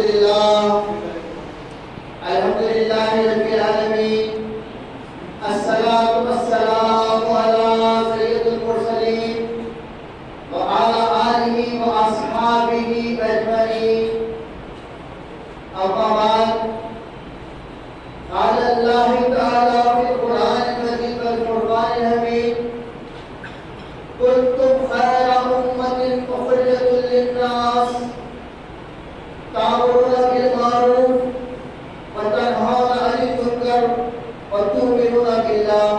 لله الحمد لله رب العالمين الصلاة والسلام على سيد المرسلين وعلى آله وأصحابه أجمعين أما بعد قال الله تعالى في القرآن المجيد والفرقان الحميد كنتم خير أمة أخرجت للناس تأمرون بالمعروف وتنهون عن المنكر وتؤمنون بالله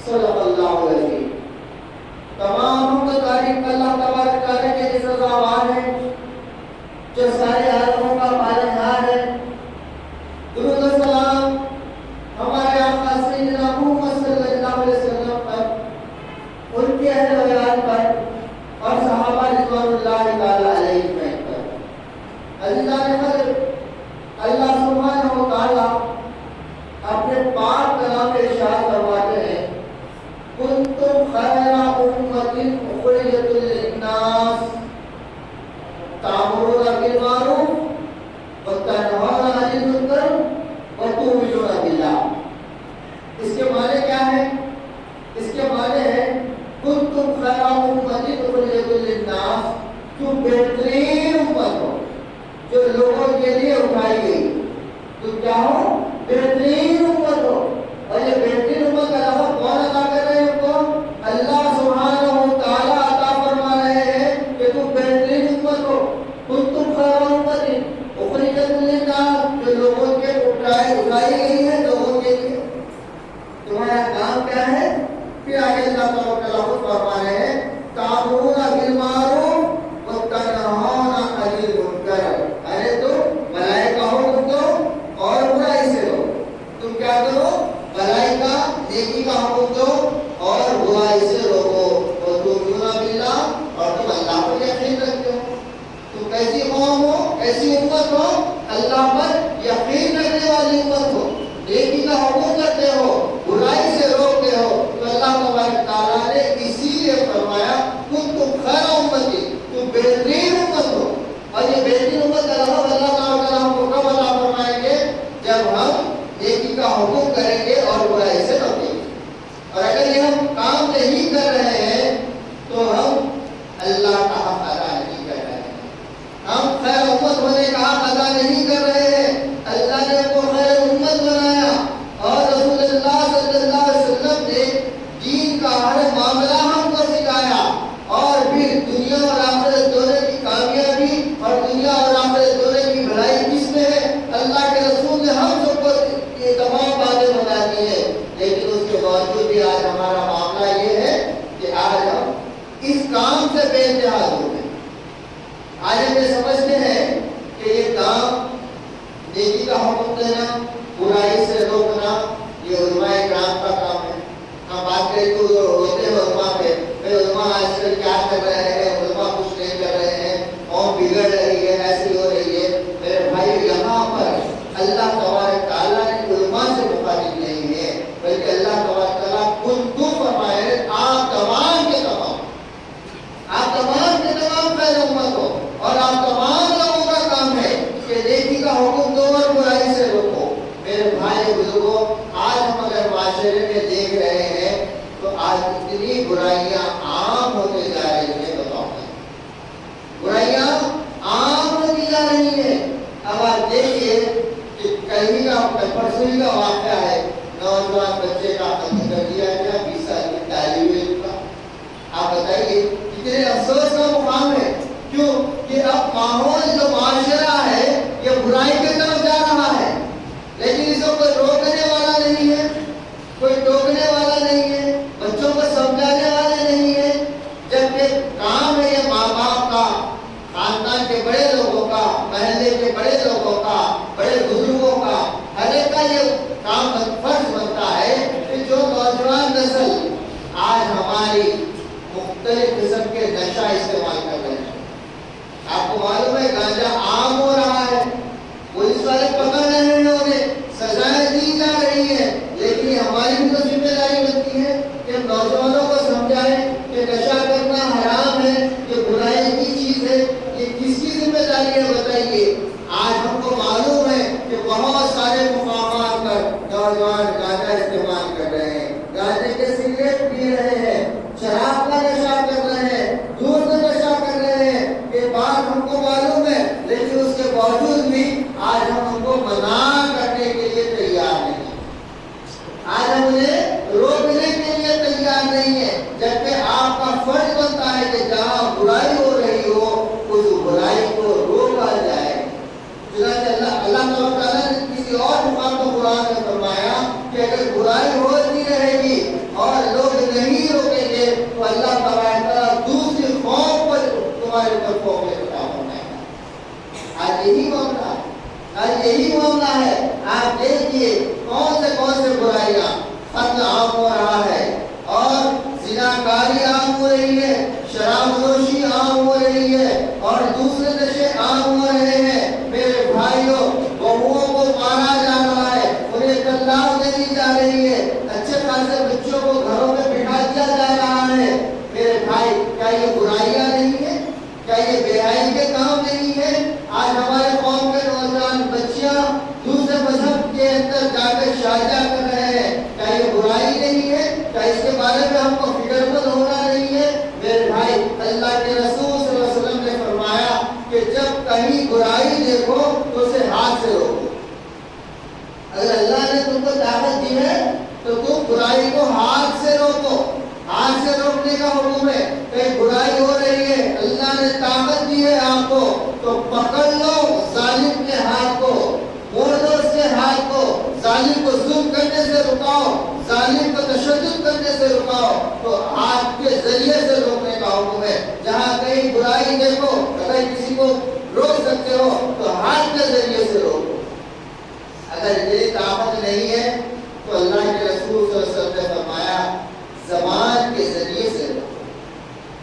صدق اللہ العظیم. تمام تعریف اللہ تبارک تعالیٰ کے لیے سزاوار ہے جو سارے عالموں کا پالنہار ہے. درود و سلام ہمارے آقا سیدنا محمد صلی اللہ علیہ وسلم پر، ان کے اہل ویال پر اور صحابہ رضوان اللہ تعالیٰ علیہ پر. عزیزان قدر، اللہ سبحانہ و تعالیٰ اپنے پاک کلام میں ارشاد فرماتے ہیں کنتم خیر امۃ اخرجت للناس تأمرون بالمعروف وتنہون عن المنکر وتؤمنون باللہ. اس کے معنی کیا ہے؟ اس کے معنی ہے کنتم خیر امۃ اخرجت للناس، تم بہترین امت ہو جو لوگوں کے لیے اٹھائی گئی. تم کیا ہو؟ بہترین امت ہو. اور یہ بہترین امت کا لفظ کون عطا کر رہے ہیں؟ کو اللہ سبحانہ و تعالیٰ عطا فرما رہے ہیں کہ تم بہترین امت ہو. کنتم خیر امۃ اخرجت للناس، جو لوگوں کے اٹھائی گئی ہے لوگوں کے لیے. تمہارا کام کیا ہے؟ پھر آگے اللہ تعالیٰ کا لفظ فرما رہے ہیں تأمرون بالمعروف وتنہون عن المنکر. ارے تم بھلائی کا حکم دو اور برائی سے رو. تم کیا کرو؟ بھلائی کا، نیکی کا حکم دو اور برائی سے روکو. وتؤمنون باللہ، اور تم اللہ پر یقین رکھتے ہو. تم کیسی قوم ہو، ایسی امت ہو، اللہ پر یقین رکھنے والی امت ہو. نیکی کا حکم کرتے ہو، برائی سے روکتے ہو. تو اللہ تبارک تعالیٰ نے اسی لیے فرمایا کنتم خیر امۃ، تم بہترین امت ہو. اور یہ بہترین امت کا لفظ اللہ تعالیٰ ہم کو کب عطا فرمائیں گے؟ جب ہم نیکی کا حکم کریں گے اور برائی سے روکیں گے. اور اگر یہ ہم کام نہیں کر رہے ہیں تو ہم اللہ کا حق ادا نہیں کر رہے ہیں. ہم خیر امت ہونے کا حق ادا نہیں کر رہے ہیں. اللہ نے ہم کو خیر امت بنایا اور رسول اللہ صلی اللہ علیہ وسلم نے دین کا ہر معاملہ ہم کو سکھایا. اور پھر دنیا اور آخرت دونوں کی کامیابی اور دنیا اور آخرت دونوں کی بھلائی کس میں ہے؟ اللہ کے رسول نے ہم سب کو یہ تمام باتیں بتا دی ہیں. لیکن اس کے باوجود بھی آج ہمارا معاملہ یہ ہے کہ آج ہم اس کام سے بے انتہا ہو گئے. آج ہم یہ سمجھتے ہیں کہ یہ کام نیکی کا حکم دینا، برائی سے روکنا، یہ علماء کرام کا کام ہے. ہم بات کریں تو ہوتے ہیں علماء پہ، علماء آج کل کیا کر رہے ہیں، علماء کچھ نہیں کر رہے ہیں، قوم بگڑ رہی ہے، ایسی ہو رہی ہے. میرے بھائی، یہاں پر اللہ تبارک تعالیٰ نے علماء سے مخاطب نہیں ہے، بلکہ اللہ تبارک تعالیٰ کنتم فرمائے آپ تمام کے تمام خیر امت ہو. اور آپ تمام لوگوں کا کام ہے کہ نیکی کا حکم دو اور برائی سے روکو. میرے بھائی بزرگوں، آج ہم اگر معاشرے میں دیکھ رہے ہیں تو آج اتنی برائیاں عام ہوتے جا رہی ہیں. بتاؤ، برائیاں عام ہوتی جا رہی ہیں. اب آپ دیکھیے کہ کل کا پرسویں کا واقعہ ہے. نوجوان بچے کا قتل کر دیا گیا، 20 سال کی طالب علم کا. آپ بتائیے کتنے افسوس کا مقام ہے. کیوں کہ اب ماحول جو معاشرہ ہے یہ برائی کی طرف جا رہا ہے، لیکن اس کو کوئی روکنے والا نہیں ہے، کوئی ٹوکنے والا نہیں ہے، بچوں کو سمجھانے والے نہیں ہے. جبکہ کام ہے یہ ماں باپ کا، خاندان کے بڑے لوگوں کا، محلے کے بڑے لوگوں کا، بڑے بزرگوں کا، ہر ایک کا یہ کام فرض بنتا ہے کہ جو نوجوان نسل آج ہماری مختلف قسم کے نشہ استعمال کر رہے ہیں. آپ کو معلوم ہے گانجا بہت سارے مقامات پر نوجوان گانجا استعمال کر رہے ہیں، گانجے کے سگریٹ پی رہے ہیں، شراب کا نشہ کر رہے ہیں، دودھ کا نشہ کر رہے ہیں۔ یہ بات ہم کو معلوم ہے، لیکن اس کے باوجود بھی آج ہم ان کو منع کرنے کے لیے تیار نہیں، آج ہم انہیں روکنے کے لیے تیار نہیں ہے، جبکہ آپ کا فرض بنتا ہے کہ جہاں برائی ہو رہی ہو اس برائی کو روکا جائے۔ چنانچہ اللہ تعالیٰ نے کسی اور مقام پر قرآن میں فرمایا کہ اگر برائی ہوتی رہے گی اور لوگ نہیں روکیں گے تو اللہ تعالیٰ دوسری قوم پر تمہارے اوپر قوم فرمائے گا۔ آج یہی معاملہ ہے، آج یہی معاملہ ہے۔ آپ دیکھیے کون سے برائیاں، قتل عام ہو رہا ہے اور زناکاری عام ہو رہی ہے، شراب نوشی عام ہو رہی ہے اور دوسرے نشے عام ہو رہے ہیں۔ میرے بھائیوں، بہوؤں کو مارا جا رہا ہے، انہیں طلاق دے دی جا رہی ہے، اچھے خاصے بچوں کو گھروں میں بٹھا دیا جا رہا ہے۔ میرے بھائی، کیا یہ برائیاں نہیں ہیں؟ کیا یہ بے حیائی کے کام نہیں ہے؟ آج ہمارے قوم کے نوجوان بچیاں دوسرے مذہب کے اندر جا کر شادیاں کر رہے ہیں، کیا یہ برائی نہیں ہے؟ کیا اس کے بارے میں ہم کو فکر مند ہونا نہیں ہے؟ میرے بھائی، اللہ کے رسول صلی اللہ علیہ وسلم نے فرمایا کہ جب کہیں برائی دیکھو تو اسے ہاتھ سے روکو۔ اگر اللہ نے تم کو طاقت دی ہے تو تم برائی کو ہاتھ سے روکو، ہاتھ سے روکنے کا حکم ہے۔ کہیں برائی ہو رہی ہے، اللہ نے طاقت دی ہے آپ کو تو پکڑ لو ظالم کے ہاتھ کو، موڑ دو اس کے ہاتھ کو، ظالم کو ظلم کرنے سے رکاؤ، ظالم کو تشدد کرنے سے رکاؤ، تو ہاتھ کے ذریعے سے روکنے کا حکم ہے۔ جہاں کہیں برائی دیکھو، اگر کسی کو روک سکتے ہو تو ہاتھ کے ذریعے سے روکو۔ اگر یہ طاقت نہیں ہے تو اللہ کے رسول صلی اللہ علیہ وسلم نے فرمایا زبان کے ذریعے سے روکو۔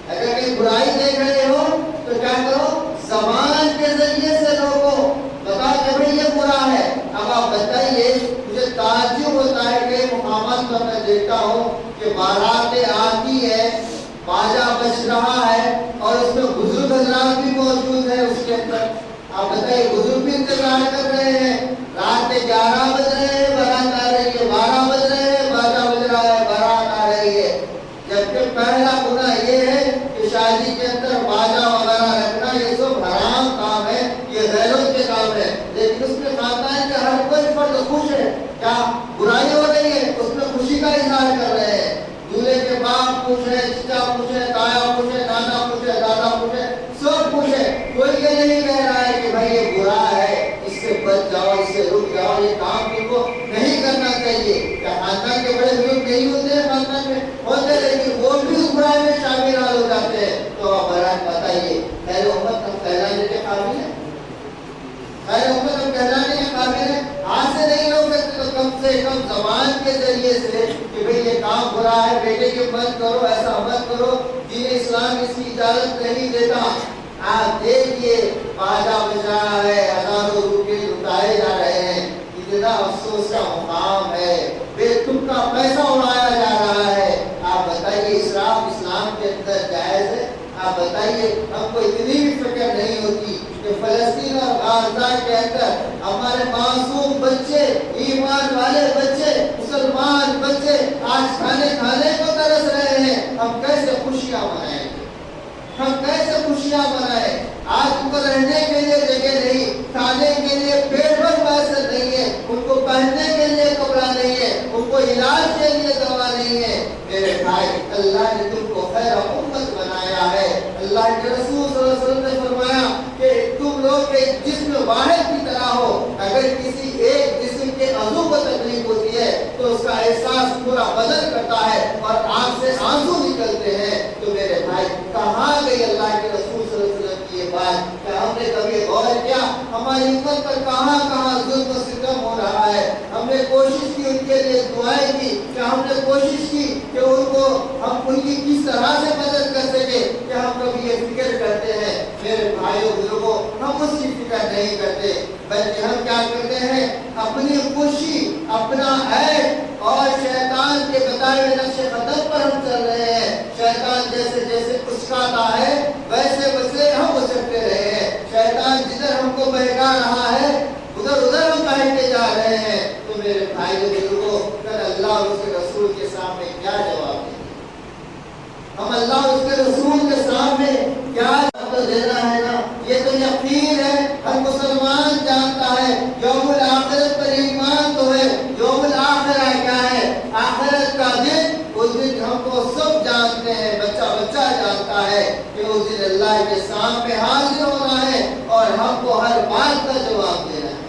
اگر کہیں برائی دیکھ رہے ہو تو کیا کرو؟ زبان کے ذریعے سے روکو، بتا کہ بھئی یہ برا ہے۔ اب آپ بتائیے، مجھے تعجب ہوتا ہے کہ مقامات پر میں دیکھتا ہوں کہ باراتیں آتی ہے، باجا بج رہا ہے اور اس میں بزرگ حضرات بھی موجود ہیں اس کے اندر۔ آپ بتائیے، بزرگ بھی انتظار کر رہے ہیں، رات کے 11 بج رہے ہیں بارات آ رہی ہے، 12 بج رہے ہیں باجا بج رہا ہے، بارات آ رہی ہے۔ جبکہ پہلا گناہ یہ ہے کہ شادی کے اندر باجا وغیرہ رکھنا یہ سب حرام کام ہے، یہ غیروں کے کام ہے، لیکن اس میں خاندان کا ہر کوئی فرد خوش ہے۔ کیا برائی ہو رہی ہے؟ اس میں خوشی کا اظہار کر رہے ہیں۔ دولہے کے باپ خوش ہے، چچا خوش ہے، تایا خوش ہے، نانا خوش ہے، دادا خوش ہے، سب خوش ہے۔ کوئی یہ نہیں کہہ رہا ہے کہ بھائی یہ برا ہے، اس سے بچ جاؤ، اس سے رک جاؤ، یہ کام تم کو نہیں کرنا چاہیے۔ کیا خاندان کے بڑے بزرگ نہیں ہوتے ہیں؟ خاندان میں ہوتے، لیکن وہ بھی اس برائی میں شامل ہو جاتے ہیں۔ تو آپ برائے بتائیے، خیر امت ہم کہلانے کے قابل ہیں؟ خیر امت ہم کہلانے کے قابل ہیں؟ ہاتھ سے نہیں روک سکتے تو کم سے کم زبان کے ذریعے سے کہ بھئی یہ کام برا ہے، بیٹے کے مت کرو، ایسا مت کرو، دین اسلام اس کی اجازت نہیں دیتا۔ آپ دیکھیے، باجا بج رہا ہے، ہزاروں روپے لٹائے جا رہے ہیں، اتنا افسوس کا مقام ہے، بے تم کا پیسہ اڑایا جا رہا ہے۔ آپ بتائیے، اسراف اسلام کے اندر جائز ہے؟ آپ بتائیے، ہم کو اتنی بھی فکر نہیں ہوتی کہ فلسطین اور غزہ کے اندر ہمارے معصوم بچے، ایمان والے بچے، مسلمان بچے آج کھانے کو ترس رہے ہیں۔ ہم کیسے خوشیاں منائیں گے؟ ہم کیسے خوشیاں منائیں؟ آج ان کو رہنے کے لیے جگہ نہیں، کھانے کے لیے پیٹ بھر میسر نہیں ہے، ان کو پہننے کے لیے کپڑا نہیں ہے، ان کو علاج کے لیے دوا نہیں ہے۔ میرے بھائی، اللہ نے تم کو خیر امت بنایا ہے۔ اللہ کے رسول صلی اللہ علیہ وسلم نے فرمایا کہ تم لوگ ایک جسم واحد کی طرح ہو، اگر کسی ایک جسم کے عضو کو تکلیف ہوتی ہے تو اس کا احساس پورا بدن کرتا ہے اور آنکھ سے آنسو نکلتے ہیں۔ تو میرے بھائی، کہاں گئی اللہ کے رسول صلی اللہ علیہ وسلم کی یہ بات؟ کیا ہم نے کبھی غور کیا ہماری امت پر کہاں کہاں ظلم و ستم ہو رہا ہے؟ ہم نے کوشش کی، ان کے لیے دعائیں کی، کیا ہم نے کوشش کی کہ ان کو ہم ان کی کس طرح سے مدد کر سکے؟ کیا ہم کبھی یہ فکر کرتے ہیں؟ میرے بھائیوں بزرگوں، ہم اس کی فکر نہیں کرتے، بلکہ ہم کیا کرتے ہیں؟ اپنی خوشی، اپنا عیب اور شیطان کے بتائے ہوئے نقش قدم پر ہم چل رہے ہیں۔ شیطان جیسے جیسے اچکاتا ہے ویسے ویسے ہم اچکتے رہے ہیں۔ شیطان جدھر ہم کو بہکا رہا ہے ادھر ادھر ہم بہکتے میرے بھائی بزرگوں کل اللہ اور اس کے رسول کے سامنے کیا جواب دیں؟ ہم اللہ اور اس کے رسول کے سامنے کیا جواب دینا ہے نا؟ یہ تو یقین ہے، ہر مسلمان جانتا ہے یوم الآخرت پر ایمان تو ہے۔ یوم الآخرہ کیا ہے؟ آخرت کا دن، اس دن ہم کو سب جانتے ہیں، بچہ بچہ جانتا ہے کہ اس دن اللہ کے سامنے حاضر ہونا ہے اور ہم کو ہر بات کا جواب دینا ہے،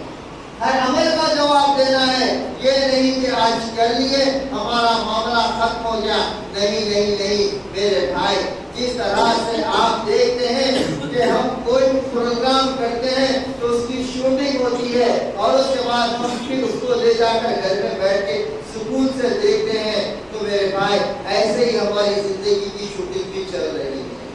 ہر عمل کا جواب دینا ہے۔ یہ نہیں کہ آج کر لیے ہمارا معاملہ ختم ہو گیا، نہیں نہیں نہیں میرے بھائی، جس طرح سے آپ دیکھتے ہیں کہ ہم کوئی پروگرام کرتے ہیں تو اس کی شوٹنگ ہوتی ہے اور اس کے بعد ہم پھر اس کو لے جا کر گھر میں بیٹھ کے سکون سے دیکھتے ہیں، تو میرے بھائی ایسے ہی ہماری زندگی کی شوٹنگ بھی چل رہی ہے۔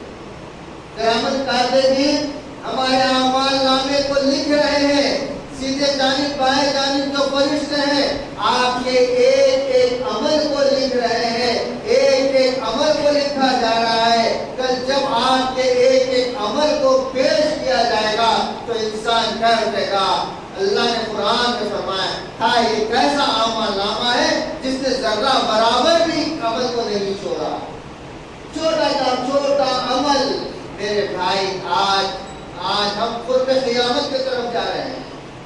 قیامت کا دن ہمارے اعمال نامے کو لکھ رہے ہیں، سیدھے جانب بائیں جانب جو فرشتے ہیں آپ کے ایک ایک عمل کو لکھ رہے ہیں، ایک ایک عمل کو لکھا جا رہا ہے۔ کل جب آپ کے ایک ایک عمل کو پیش کیا جائے گا تو انسان کہہ اٹھے گا، اللہ نے قرآن میں فرمایا تھا یہ کیسا اعمال نامہ ہے جس نے ذرہ برابر بھی عمل کو نہیں چھوڑا، چھوٹا کا چھوٹا عمل۔ میرے بھائی آج ہم خود قیامت کی طرف جا رہے ہیں،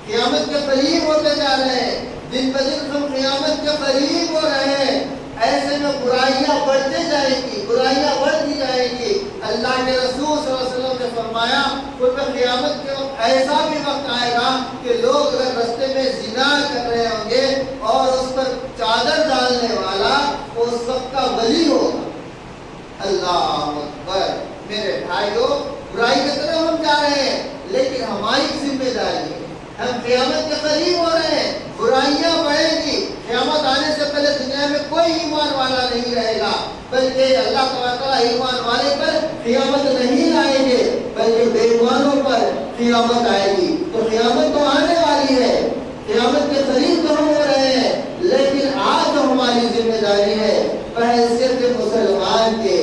قیامت کے قریب ہوتے جا رہے ہیں، دن بدن ہم قیامت کے قریب ہو رہے ہیں۔ ایسے میں برائیاں بڑھتے جائیں گی، برائیاں بڑھتی جائیں گی۔ اللہ کے رسول صلی اللہ علیہ وسلم نے فرمایا خود قیامت کے وقت ایسا بھی وقت آئے گا کہ لوگ اگر رستے میں زنا کر رہے ہوں گے اور اس پر چادر ڈالنے والا اس وقت کا ولی ہوگا۔ اللہ اکبر۔ میرے بھائیوں، برائی کی طرف ہم جا رہے ہیں لیکن ہماری ذمہ داری ہے، ہم قیامت کے قریب ہو رہے ہیں، برائیاں بڑھیں گی۔ قیامت آنے سے پہلے دنیا میں کوئی ایمان والا نہیں رہے گا، بلکہ اللہ تعالیٰ ایمان والے پر قیامت نہیں لائیں گے بلکہ بے ایمانوں پر قیامت آئے گی۔ تو قیامت تو آنے والی ہے، قیامت کے قریب تو ہم ہو رہے ہیں، لیکن آج تو ہماری ذمہ داری ہے بحیثیت مسلمان کے،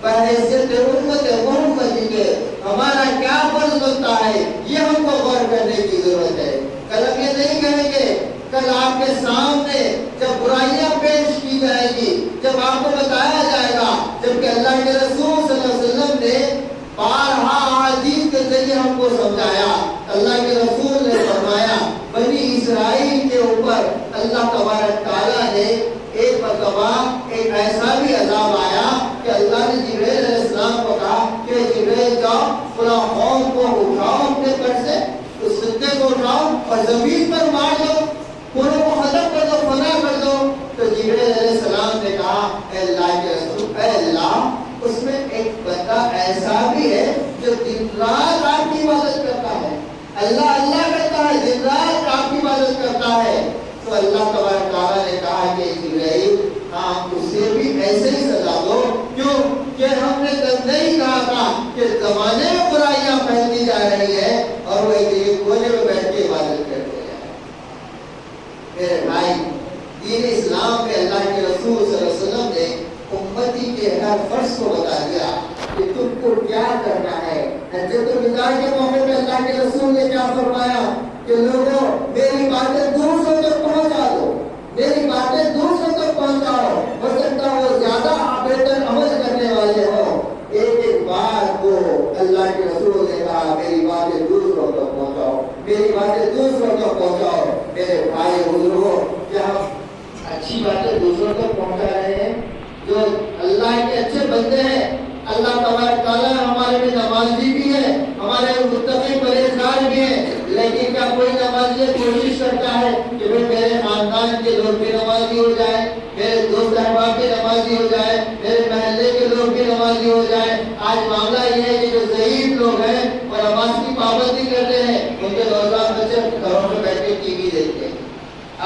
بحیثیت امت محمد کے ہمارا کیا فرض بنتا ہے، یہ ہم کو غور کرنے کی ضرورت ہے۔ کل ہم یہ نہیں کہیں گے، کل آپ کے سامنے جب برائیاں پیش کی جائے گی، جب آپ کو بتایا جائے گا، جبکہ اللہ کے رسول صلی اللہ علیہ وسلم نے بارہا احادیث کے ذریعے ہم کو سمجھایا۔ اللہ کے رسول نے فرمایا بنی اسرائیل کے اوپر اللہ تبارک تعالیٰ نے ایک مرتبہ ایک ایسا بھی عذاب آیا کہ اللہ نے جبرائیل علیہ السلام کو کہا کہ جبرائیل جاؤ فلاں قوم کو اٹھاؤ اپنے پر سے، اس فتنے کو اٹھاؤ اور زمین پر مار دو، پوروں کو ختم کر دو، فنا کر دو۔ تو جبرائیل علیہ السلام نے کہا اے اللہ کے رسول، اے اللہ اس میں ایک بندہ ایسا بھی ہے جو دن رات آپ کی عبادت کرتا ہے، اللہ اللہ کرتا ہے، دن رات آپ کی عبادت کرتا ہے۔ تو اللہ تبارک تعالیٰ نے کہا کہ جبرائیل ہاں اسے بھی ایسے ہی سزا دو، کیوں کہ ہم نے کل نہیں کہا تھا کہ زمانے میں برائیاں پھیلتی جا رہی ہے اور وہ ایک کونے میں بیٹھ کے عبادت کرتے ہیں۔ میرے بھائی، دین اسلام میں اللہ کے رسول صلی اللہ علیہ وسلم نے امتی کے ہر فرض کو بتا دیا کہ تم کو کیا کرنا ہے۔ حجۃ الوداع کے موقع پہ اللہ کے رسول نے کیا فرمایا کہ لوگوں میری باتیں دوسروں تک پہنچا دو، میری باتیں دوسروں تک پہنچاؤ، ہو سکتا ہے وہ زیادہ بہتر عمل کرنے والے ہوں۔ ایک ایک بات کو اللہ کے رسول نے کہا میری باتیں دوسروں تک پہنچاؤ، میری باتیں دوسروں تک پہنچاؤ۔ میرے بھائی بزرگوں، کیا ہم اچھی باتیں دوسروں تک پہنچا رہے ہیں؟ جو اللہ کے اچھے بندے ہیں، اللہ تبارک تعالیٰ ہمارے میں نمازی بھی ہے، ہمارے متقی پرہیزگار بھی ہیں، لیکن کیا کوئی نمازی کوشش کرتا ہے کہ میرے خاندان کے لوگ بھی نمازی ہو جائیں، میرے دوست احباب بھی نمازی ہو جائیں، میرے محلے کے لوگ بھی نمازی ہو جائیں؟ آج معاملہ یہ ہے کہ جو ضعیف لوگ ہیں اور نماز کی پابندی کرتے ہیں، ان کے نوجوان بچے گھروں میں بیٹھ کے ٹی وی دیکھتے ہیں،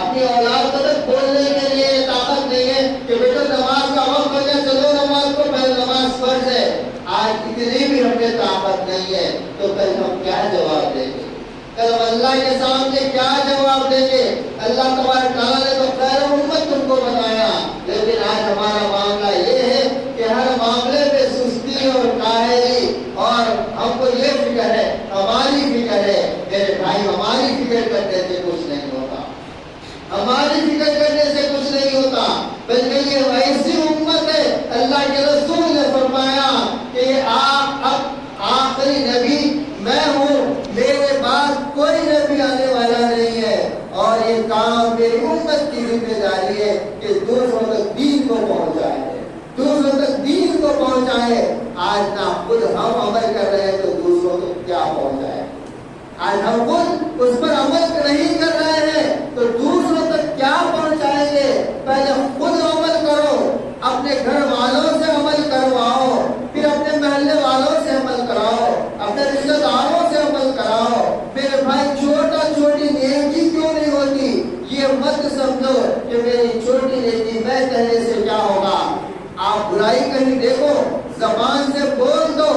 اپنی اولاد کو تک بولنے کے لیے طاقت نہیں ہے کہ بیٹا نماز کا وقت ہو جائے، چلو نماز کو، پہلے نماز فرض ہے۔ آج اتنی بھی ہم میں طاقت نہیں ہے تو کل ہم کیا جواب دیں گے؟ کل ہم اللہ کے سامنے کیا جواب دیں گے؟ اللہ تبارک تعالیٰ نے تو خیر امت تم کو بنایا، لیکن آج ہمارا معاملہ یہ ہے کہ ہر معاملے پہ سستی اور کاہلی، اور ہم کو یہ فکر ہے، ہماری فکر ہے۔ میرے بھائی، ہماری فکر کرتے تھے کچھ نہیں ہوتا، ہماری فکر کرنے سے کچھ نہیں ہوتا، بلکہ یہ ایسی امت ہے، اللہ کے رسول نے فرمایا کہ اب آخری نبی میں ہوں، میرے بعد کوئی نبی آنے والا نہیں ہے، اور یہ کام میری امت کی ذمہ داری ہے کہ دوسروں تک دین کو پہنچائے، دوسروں تک دین کو پہنچائے۔ آج نہ خود ہم عمل کر رہے ہیں تو دوسروں تک کیا پہنچائے؟ آج ہم خود اس پر عمل نہیں کر رہے ہیں تو دوسروں تک کیا پہنچائیں گے؟ پہلے خود عمل کرو، اپنے گھر والوں سے عمل کرواؤ، پھر اپنے محلے والوں سے عمل کراؤ، اپنے رشتہ داروں سے عمل کراؤ۔ میرے بھائی چھوٹا چھوٹی نیکی کیوں نہیں ہوتی؟ یہ مت سمجھو کہ میری چھوٹی نیکی میں کہنے سے کیا ہوگا۔ آپ برائی کہیں دیکھو، زبان سے بول دو،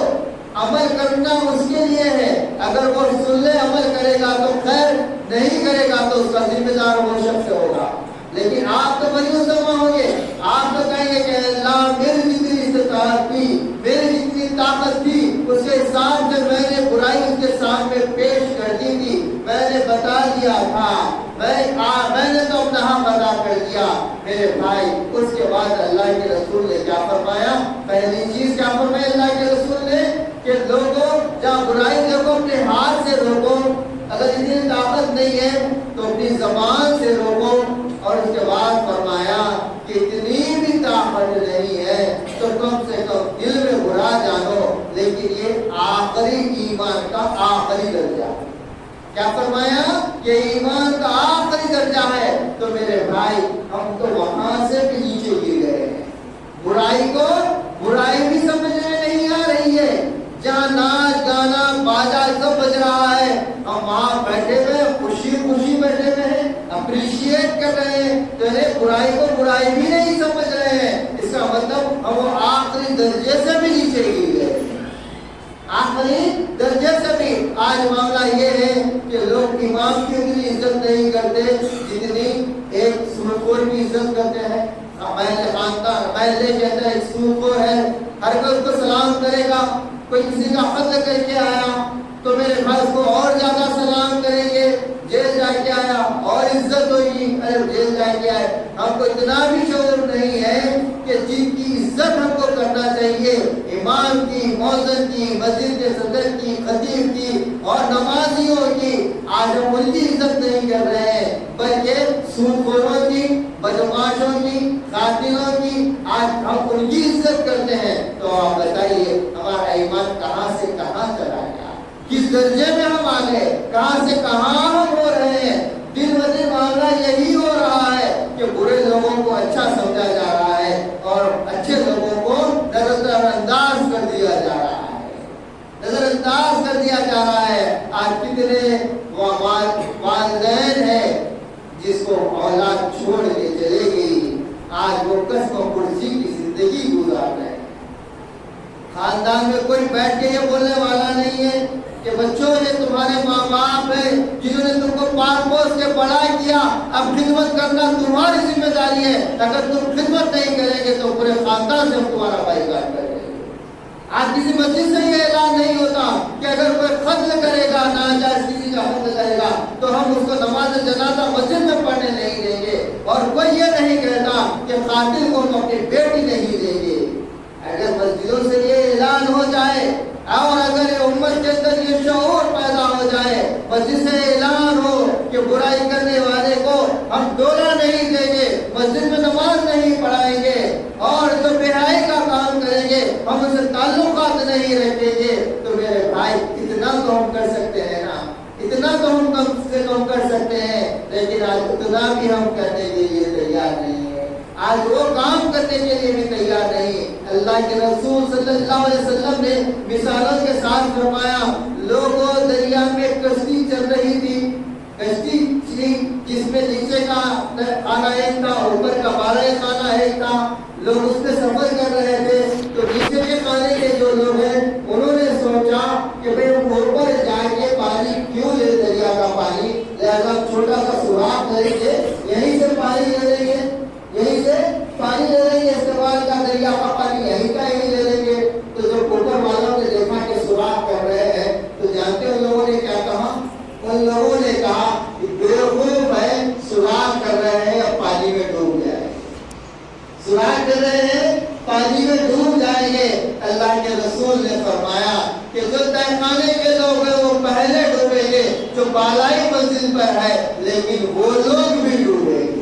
عمل کرنا اس کے لیے ہے، اگر وہ سن لے عمل کرے گا تو خیر، نہیں کرے گا تو اس کا ذمہ دار وہ شخص ہوگا۔ لیکن آپ تو مایوس ہوں گے، آپ تو کہیں گے کہ اللہ میری جتنی استطاعت تھی، میری جتنی طاقت تھی، اس کے حساب سے میں نے برائی اس کے سامنے پیش کر دی تھی، میں نے بتا دیا تھا، میں نے تو اپنا حق ادا کر دیا۔ میرے بھائی، اس کے بعد اللہ کے رسول نے کیا فرمایا؟ پہلی چیز کیا فرمایا اللہ کے رسول نے کہ لوگوں جہاں برائی دیکھو اپنے ہاتھ سے روکو، اگر اتنی طاقت نہیں ہے تو اپنی زبان سے روکو، اور اس کے بعد فرمایا کہ اتنی بھی طاقت نہیں ہے تو کم سے کم دل میں برا جانو، لیکن یہ آخری ایمان کا آخری درجہ ہے۔ کیا فرمایا؟ یہ ایمان کا آخری درجہ ہے۔ تو میرے بھائی، ہم تو وہاں سے بھی نیچے گر گئے ہیں، برائی کو برائی بھی سمجھ میں نہیں آ رہی ہے، جہاں ناچ گانا باجا سب بج رہا ہے، ہم وہاں بیٹھے ہوئے خوشی خوشی بیٹھے ہوئے ہیں، اپریشیٹ کر رہے ہیں، تو برائی کو برائی بھی نہیں سمجھ رہے ہیں۔ اس کا مطلب ہم وہ آخری درجے سے بھی نیچے گر گئے، آخری درجے سے بھی۔ آج معاملہ یہ ہے کہ لوگ امام کی اتنی عزت نہیں کرتے جتنی ایک سورخور کی عزت کرتے ہیں۔ محلے کے اندر ایک سورخور ہے، ہر کوئی اس کو سلام کرے گا، کوئی کسی کا قتل کر کے آیا تو میرے بھائی اس کو اور زیادہ سلام کریں گے، جیل جا کے آیا اور عزت ہوگی، ارے جیل جا کے آئے۔ ہم کو اتنا بھی شعور نہیں ہے کہ جن کی عزت ہم کو کرنا چاہیے، امام کی، مؤذن کی، مسجد کے صدر کی، خطیب کی اور نمازیوں کی، آج ہم ان کی عزت نہیں کر رہے ہیں، بلکہ سود خوروں کی، بدماشوں کی، قاتلوں کی آج ہم ان کی عزت کرتے ہیں۔ تو آپ بتائیے ہمارا ایمان کہاں سے کہاں چلا گیا، کس درجے میں ہم آ گئے، کہاں سے کہاں ہم ہو رہے ہیں۔ دن ب دن معاملہ یہی ہو رہا ہے کہ برے لوگوں کو اچھا سمجھا جا رہا ہے اور اچھے لوگوں کو نظر انداز کر دیا جا رہا ہے، نظر انداز کر دیا جا رہا ہے۔ آج کتنے والدین ہیں جس کو اولاد چھوڑ کے چلے گئی، آج وہ قسم و کرسی کی زندگی گزار رہے ہیں۔ خاندان میں کوئی بیٹھ کے یہ بولنے والا نہیں ہے کہ بچوں یہ تمہارے ماں باپ ہیں جنہوں نے تم کو پال پوس کے بڑا کیا، اب خدمت کرنا تمہاری ذمہ داری ہے، اگر تم خدمت نہیں کریں گے تو پورے خاندان سے ہم تمہارا بائیکاٹ کریں گے۔ آج کسی مسجد سے یہ اعلان نہیں ہوتا کہ اگر کوئی قتل کرے گا، ناجائز کسی کا قتل کرے گا تو ہم اس کو نماز جنازہ مسجد میں پڑھنے نہیں دیں گے، اور کوئی یہ نہیں کہتا کہ قاتل کو ہم اپنی بیٹی نہیں دیں گے۔ اگر مسجدوں سے یہ اعلان ہو جائے اور اگر یہ امت کے اندر یہ شعور پیدا ہو جائے، مسجد سے اعلان ہو کہ برائی کرنے والے کو ہم ڈولا نہیں دیں گے، مسجد میں نماز نہیں پڑھائیں گے، اور جو بے حیائی کا کام کریں گے ہم ان سے تعلقات نہیں رکھیں گے، تو میرے بھائی اتنا تو ہم کر سکتے ہیں نا، اتنا تو ہم کم سے کم کر سکتے ہیں۔ لیکن آج اتنا بھی ہم کرنے کے لیے تیار نہیں ہے، آج وہ کام کرنے کے لیے بھی تیار نہیں۔ اللہ کے رسول صلی اللہ علیہ وسلم نے مثالوں کے ساتھ فرمایا، لوگوں دریا میں کشتی چل رہی تھی، کشتی تھی جس میں نیچے کا خانہ ایک تھا، اوپر کا بارہ خانہ ایک تھا، لوگ اس پہ سفر کر رہے تھے۔ تو نیچے کے خانے کے جو لوگ ہیں انہوں نے سوچا کہ بھئی ہم اوپر جا کے پانی کیوں لے، دریا کا پانی، لہذا چھوٹا سا سوراخ کریں گے، یہیں سے پانی لے لیں گے، یہیں سے پانی لے لیں گے، استعمال کا دریا کا پانی یہیں کا یہیں لے لیں گے۔ تو جب اوپر والوں نے دیکھا کہ سوراخ کر رہے ہیں تو جانتے ان لوگوں نے کیا کہا؟ ان لوگوں نے کہا کہ بیوقوف ہے، سوراخ کر رہے بالائی منزل پر ہے لیکن وہ لوگ بھی ڈوبیں گے۔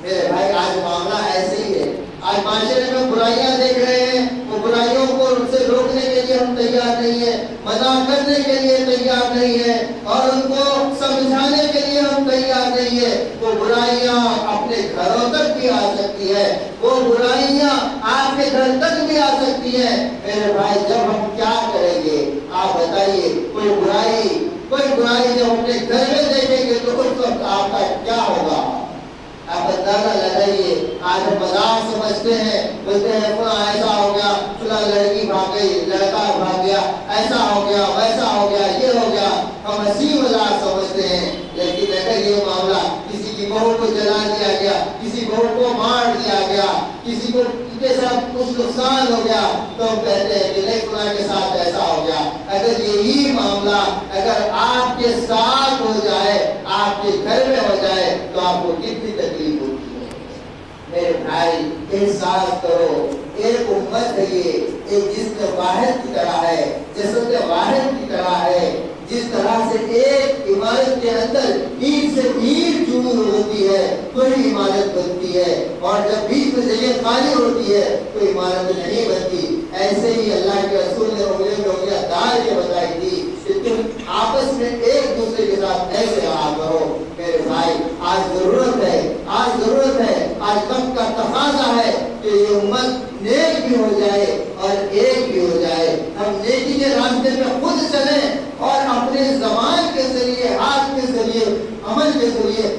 میرے بھائی آج معاملہ ایسے ہی ہے۔ آج معاشرے میں برائیاں دیکھ رہے ہیں، وہ برائیوں کو ان سے روکنے کے لیے ہم تیار نہیں ہیں، منع کرنے کے لیے تیار نہیں ہیں، اور ان کو سمجھانے کے لیے ہم تیار نہیں ہیں۔ وہ برائیاں اپنے گھروں تک بھی آ سکتی ہے، وہ برائیاں آپ کے گھر تک بھی آ سکتی ہیں۔ میرے بھائی جب ہم کیا کریں گے آپ بتائیے؟ کوئی برائی جب اپنے گھر میں دیکھیں گے تو اس وقت آپ کا کیا ہوگا؟ آپ اندازہ لگائیے۔ آج ہم مذاق سمجھتے ہیں، بولتے ہیں فلاں ایسا ہو گیا، فلاں لڑکی بھاگ گئی، لڑکا بھاگ گیا، ایسا ہو گیا، ویسا ہو گیا، یہ ہو گیا، ہم ہنسی مذاق سمجھتے ہیں۔ لیکن اگر یہ معاملہ کسی کی بہو کو جلا دیا گیا، کسی بہو کو مار دیا گیا، کسی کو کے ساتھ کچھ نقصان ہو گیا، تو ہم کہتے ہیں کہ نہیں فلاں کے ساتھ ایسا ہو گیا۔ اگر یہی معاملہ اگر آپ کے ساتھ ہو جائے، آپ کے گھر میں ہو جائے، تو آپ کو کتنی تکلیف ہوتی ہے؟ میرے بھائی احساس کرو، ایک امت ہے یہ، ایک جسم واحد کی طرح ہے، جسد واحد کی طرح ہے۔ جس طرح سے ایک عمارت کے اندر اینٹ سے اینٹ جڑی ہوتی ہے تو ہی عمارت بنتی ہے، اور جب بیچ میں جگہ خالی ہوتی ہے تو عمارت نہیں بنتی۔ ایسے ہی اللہ کے رسول نے انگلیاں ڈال کے بتائی تھی کہ تم آپس میں ایک دوسرے کے ساتھ ایسے رہا کرو۔ میرے بھائی آج ضرورت ہے، آج وقت کا تقاضا ہے کہ یہ امت نیک بھی ہو جائے اور ایک بھی ہو جائے۔ ہم نیکی کے راستے میں خود چلیں اور اپنے زبان کے ذریعے، ہاتھ کے ذریعے، عمل کے ذریعے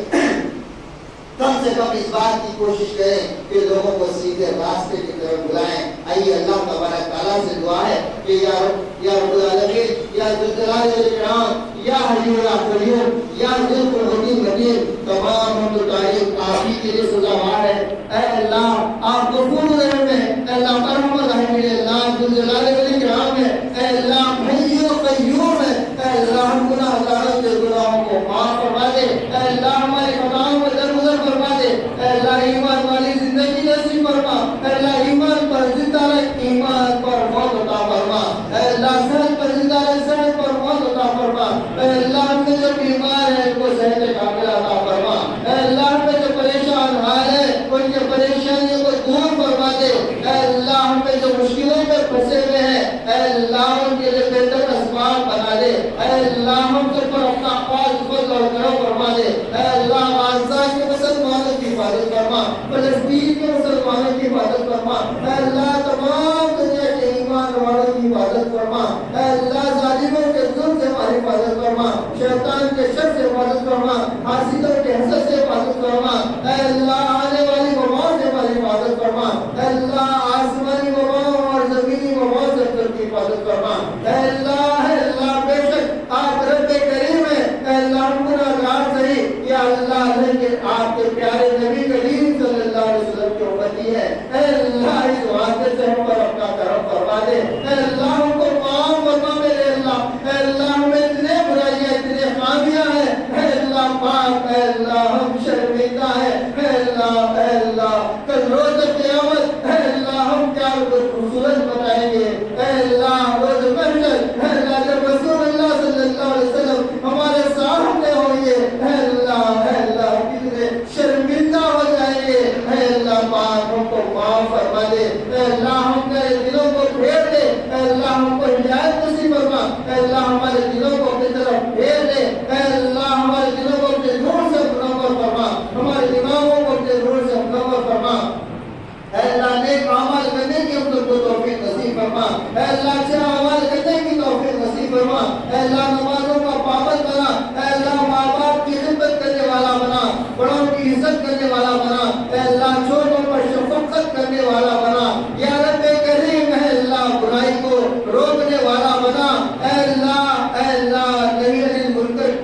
کم سے کم اس بات کی کوشش کریں کہ لوگوں کو سیدھے راستے کی طرف بلائیں۔ آئیے اللہ تبارک تعالیٰ سے دعا ہے کہ یا رب العالمین، یا ذو الجلال والاکرام، یا حی یا قیوم، یا ذو القوة المتین، تمام حمد و تعریف آپ ہی کے لیے سزاوار ہے۔ اے اللہ آپ غفور رحیم ہیں، اے اللہ ارحم الراحمین، اے اللہ ذو الجلال والاکرام ہے، اے اللہ حی و قیوم ہے، اے اللہ ہم گناہ گاروں کے گناہوں کو معاف فرما دے، اے اللہ ہمارے خطاؤں کو درگزر فرما دے، اے اللہ ایمان والی زندگی نصیب فرما، اے اللہ ایمان پر زندہ رکھ، ایمان پر موت عطا فرما، اے اللہ صحت پر زندہ رکھ، صحت پر موت عطا فرما، اے اللہ ہم میں جو بیمار ہے ان کو صحت کاملہ عطا فرما، اے اللہ ہم میں جو پریشان حال ہے ان کے پریشانیوں کو دور فرما دے، اے اللہ ہم میں جو مشکلوں میں پھنسے ہوئے ہیں اے اللہ ان کے لیے بہتر اسباب بنا دے، اے اللہ ہم سب پر اپنا خاص فضل اور کرم فرما دے، اے اللہ غزہ کے مسلمانوں کی حفاظت فرما، فلسطین کے مسلمانوں کی حفاظت فرما، اے اللہ تمام دنیا کے ایمان والوں کی حفاظت فرما، اے اللہ ظالموں کے ظلم سے ہماری حفاظت فرما، شیطان کے شر سے حفاظت فرما، حاسدوں کے حسد سے حفاظت فرما، اے اللہ آنے والی وباؤں سے ہماری حفاظت فرما، اے اللہ آسمانی وباؤں اور زمینی وباؤں سے حفاظت فرما، اے اللہ بے شک آپ رب کریم ہیں، اے اللہ ہم گناہگار صحیح، یا اللہ لیکن آپ کے پیارے نبی کریم صلی اللہ علیہ وسلم کی امتی ہے، اے اللہ اس واسطے سے ہم پر اپنا کرم فرما دے، اے اللہ ہم کو معاف فرما میرے اللہ، اے اللہ ہمیں اتنے برائیاں اتنے خامیاں ہیں، اے اللہ پاک، اے اللہ ہم شرمندہ ہیں، اے اللہ کل روز قیامت اے اللہ ہم کیا خوبصورت بتائیں گے، اے اللہ روز محشر اے اللہ جب رسول اللہ صلی اللہ علیہ وسلم ہمارے سامنے ہوں گے، اے اللہ کتنے شرمندہ ہو جائیں گے، اے اللہ پاک ہم کو معاف فرما دے، اے اللہ ہم میرے دلوں کو پھیر دے، اے اللہ ہم کو ہدایت نصیب فرما، اے اللہ ہمارے دلوں کو اپنی طرف پھیر دے، اے اللہ ہمارے دلوں کو اپنے نور سے منور فرما، ہمارے دماغوں کو اپنے نور سے منور فرما، اے اللہ نیک اعمال کرنے کی ہم سب کو توفیق نصیب فرما، اے اللہ اچھے اعمال کرنے کی توفیق نصیب فرما، اے اللہ نمازوں کا پابند بنا، اے اللہ ماں باپ کی خدمت کرنے والا بنا، بڑوں کی عزت کرنے والا بنا، اے اللہ چھوٹوں پر شفقت کرنے والا بنا، یا رب کریم اے اللہ برائی کو روکنے والا بنا، اے اللہ نبی علیہ منکر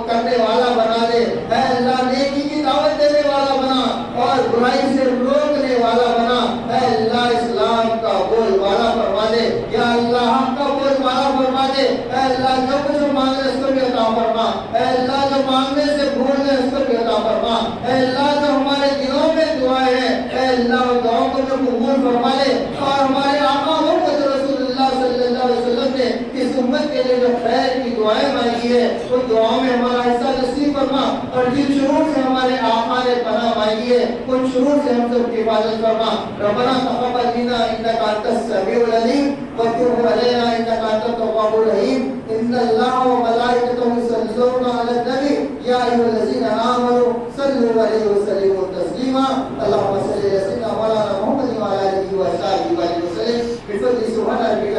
کرنے والا بنا دے، اے اللہ نیکی کی دعوت دینے والا بنا اور برائی سے روکنے والا بنا، اے اللہ اسلام کا بول بالا فرما دے، یا اللہ ہم کا بول بالا فرما دے، اے اللہ جو کچھ مانگے اس کو بھی عطا فرما، اے اللہ جو مانگنے سے بھول گئے اس کو بھی عطا فرما، اے اللہ جو ہمارے دلوں میں دعائیں ہیں اے اللہ ان دعاؤں کو جو قبول فرما لے، اور ہمارے آقا محمد رسول اللہ صلی اللہ علیہ وسلم نے اس امت کے لیے جو خیر کی دعائیں مانگی ہے وہ دعاؤں میں ہمارا حصہ نصیب فرما، اور جن شرور سے ہمارے آقا نے پناہ مانگی ہے ان شرور سے ہم سب کی حفاظت فرما۔ ربنا تقبل منا انك انت السميع العليم وتب علينا انك انت التواب الرحيم۔ ان الله وملائكته يصلون على النبي يا ايها الذين امنوا صلوا عليه وسلموا تسليما۔ اللهم صل على سيدنا مولانا محمد وعلى اله وصحبه وسلم بفضل سبحان ربك